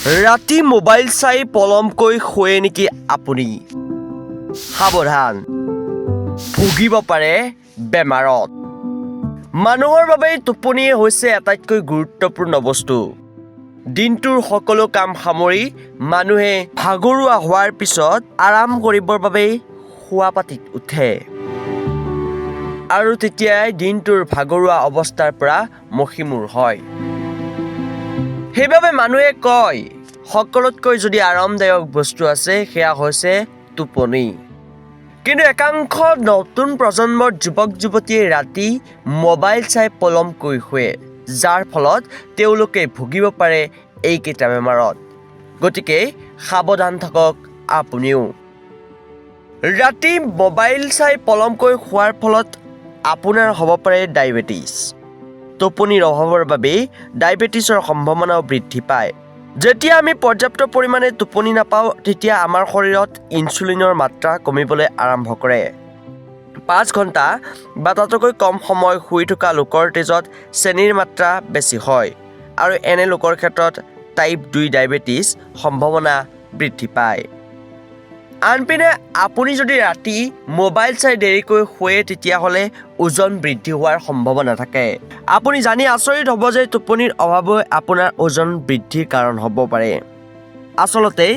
ৰাতি মোবাইল চাই পলমকৈ শুৱে নেকি আপুনি? সাৱধান, ভুগিব পাৰে বেমাৰত। মানুহৰ বাবে টোপনি হৈছে আটাইতকৈ গুৰুত্বপূৰ্ণ বস্তু। দিনটোৰ সকলো কাম সামৰি মানুহে ভাগৰুৱা হোৱাৰ পিছত আৰাম কৰিবৰ বাবে শোৱাপাটিত উঠে। আৰু তেতিয়াই দিনটোৰ ভাগৰুৱা অৱস্থাৰ পৰা মষিমূৰ হয়। সেইবাবে মানুহে কয়, সকলোতকৈ যদি আৰামদায়ক বস্তু আছে সেয়া হৈছে টোপনি। কিন্তু একাংশ নতুন প্ৰজন্মৰ যুৱক-যুৱতীয়ে ৰাতি মোবাইল চাই পলমকৈ শুৱে, যাৰ ফলত তেওঁলোকে ভুগিব পাৰে এইকেইটা বেমাৰত। গতিকে সাৱধান থাকক আপুনিও। ৰাতি মোবাইল চাই পলমকৈ শুৱাৰ ফলত আপোনাৰ হ'ব পাৰে ডায়েবেটিছ। টোপনিৰ অভাৱৰ বাবে ডায়েবেটিছৰ সম্ভাৱনাও বৃদ্ধি পায়। যেতিয়া আমি পৰ্যাপ্ত পৰিমাণে টোপনি নাপাওঁ, তেতিয়া আমাৰ শৰীৰত ইনচুলিনৰ মাত্ৰা কমিবলৈ আৰম্ভ কৰে। 5 ঘণ্টা বা তাতকৈ কম সময় শুই থকা লোকৰ তেজত চেনিৰ মাত্ৰা বেছি হয় আৰু এনে লোকৰ ক্ষেত্ৰত টাইপ 2 ডায়েবেটিছ সম্ভাৱনা বৃদ্ধি পায়। আনপিনে আপুনি যদি ৰাতি মোবাইল চাই দেৰিকৈ শুৱে, তেতিয়াহ'লে ওজন বৃদ্ধি হোৱাৰ সম্ভাৱনা থাকে। আপুনি জানি আচৰিত হ'ব যে টোপনিৰ অভাৱে আপোনাৰ ওজন বৃদ্ধিৰ কাৰণ হ'ব পাৰে। আচলতে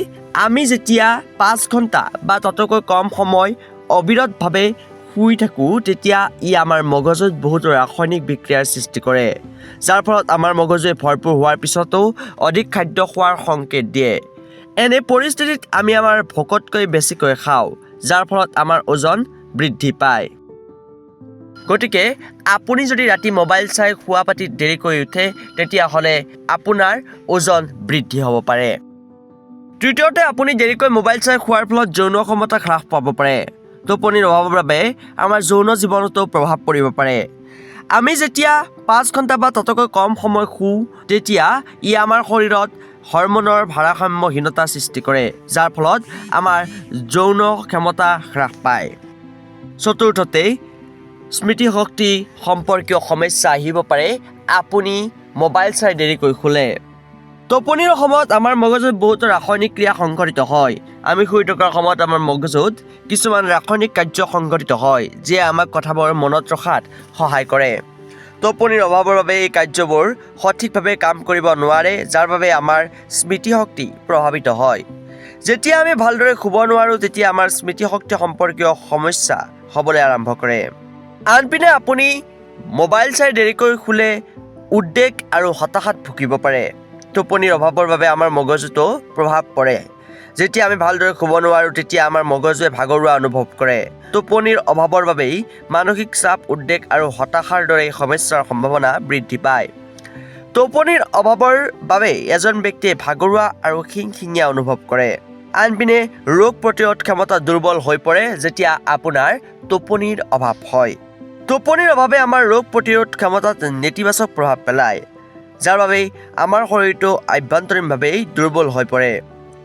আমি যেতিয়া 5 ঘণ্টা বা তাতকৈ কম সময় অবিৰতভাৱে শুই থাকোঁ, তেতিয়া ই আমাৰ মগজুত বহুতো ৰাসায়নিক বিক্ৰিয়াৰ সৃষ্টি কৰে, যাৰ ফলত আমাৰ মগজুৱে ভৰপূৰ হোৱাৰ পিছতো অধিক খাদ্য খোৱাৰ সংকেত দিয়ে। এনে পৰিস্থিতিত আমি আমাৰ ভোকতকৈ বেছিকৈ খাওঁ, যাৰ ফলত আমাৰ ওজন বৃদ্ধি পায়। গতিকে আপুনি যদি ৰাতি মোবাইল চাই শোৱাপাটিত দেৰিকৈ উঠে, তেতিয়াহ'লে আপোনাৰ ওজন বৃদ্ধি হ'ব পাৰে। তৃতীয়তে, আপুনি দেৰিকৈ মোবাইল চাই শোৱাৰ ফলত যৌন ক্ষমতা হ্ৰাস পাব পাৰে। টোপনিৰ অভাৱৰ বাবে আমাৰ যৌন জীৱনতো প্ৰভাৱ পৰিব পাৰে। আমি যেতিয়া 5 ঘণ্টা বা তাতকৈ কম সময় শুওঁ, তেতিয়া ই আমাৰ শৰীৰত হৰম'নৰ ভাৰসাম্যহীনতা সৃষ্টি কৰে, যাৰ ফলত আমাৰ যৌন ক্ষমতা হ্ৰাস পায়। চতুৰ্থতে, স্মৃতিশক্তি সম্পৰ্কীয় সমস্যা আহিব পাৰে আপুনি মোবাইল চাই দেৰিকৈ শুলে। টোপনিৰ সময়ত আমাৰ মগজুত বহুতো ৰাসায়নিক ক্ৰিয়া সংঘটিত হয়। আমি শুই থকাৰ সময়ত আমাৰ মগজুত কিছুমান ৰাসায়নিক কাৰ্য সংঘটিত হয়, যিয়ে আমাক কথাবোৰ মনত ৰখাত সহায় কৰে। টোপনিৰ অভাৱৰ বাবে এই কাৰ্যবোৰ সঠিকভাৱে কাম কৰিব নোৱাৰে, যাৰ বাবে আমাৰ স্মৃতিশক্তি প্ৰভাৱিত হয়। যেতিয়া আমি ভালদৰে শুব নোৱাৰোঁ, তেতিয়া আমাৰ স্মৃতিশক্তি সম্পৰ্কীয় সমস্যা হ'বলৈ আৰম্ভ কৰে। আনপিনে আপুনি মোবাইল চাই দেৰিকৈ শুলে উদ্বেগ আৰু হতাশাত ভুগিব পাৰে। টোপনিৰ অভাৱৰ বাবে আমাৰ মগজুতো প্ৰভাৱ পৰে। যেতিয়া আমি ভালদৰে শুব নোৱাৰোঁ, তেতিয়া আমাৰ মগজুৱে ভাগৰুৱা অনুভৱ কৰে। টোপনিৰ অভাৱৰ বাবেই মানসিক চাপ, উদ্বেগ আৰু হতাশাৰ দৰে সমস্যাৰ সম্ভাৱনা বৃদ্ধি পায়। টোপনিৰ অভাৱৰ বাবে এজন ব্যক্তিয়ে ভাগৰুৱা আৰু খিংখিঙীয়া অনুভৱ কৰে। আনপিনে ৰোগ প্ৰতিৰোধ ক্ষমতা দুৰ্বল হৈ পৰে যেতিয়া আপোনাৰ টোপনিৰ অভাৱ হয়। টোপনিৰ অভাৱে আমাৰ ৰোগ প্ৰতিৰোধ ক্ষমতাত নেতিবাচক প্ৰভাৱ পেলায়, যাৰ বাবে আমাৰ শৰীৰটো আভ্যন্তৰীণভাৱেই দুৰ্বল হৈ পৰে।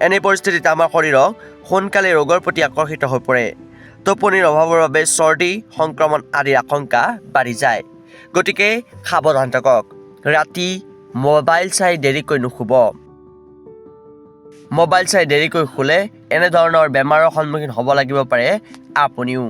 এনে পৰিস্থিতিত আমাৰ শৰীৰক সোনকালে ৰোগৰ প্ৰতি আকৰ্ষিত হৈ পৰে। টোপনিৰ অভাৱৰ বাবে চৰ্দি, সংক্ৰমণ আদিৰ আশংকা বাঢ়ি যায়। গতিকে সাৱধান থাকক। ৰাতি মোবাইল চাই দেৰিকৈ নুশুব। মোবাইল চাই দেৰিকৈ শুলে এনেধৰণৰ বেমাৰৰ সন্মুখীন হ'ব লাগিব পাৰে আপুনিও।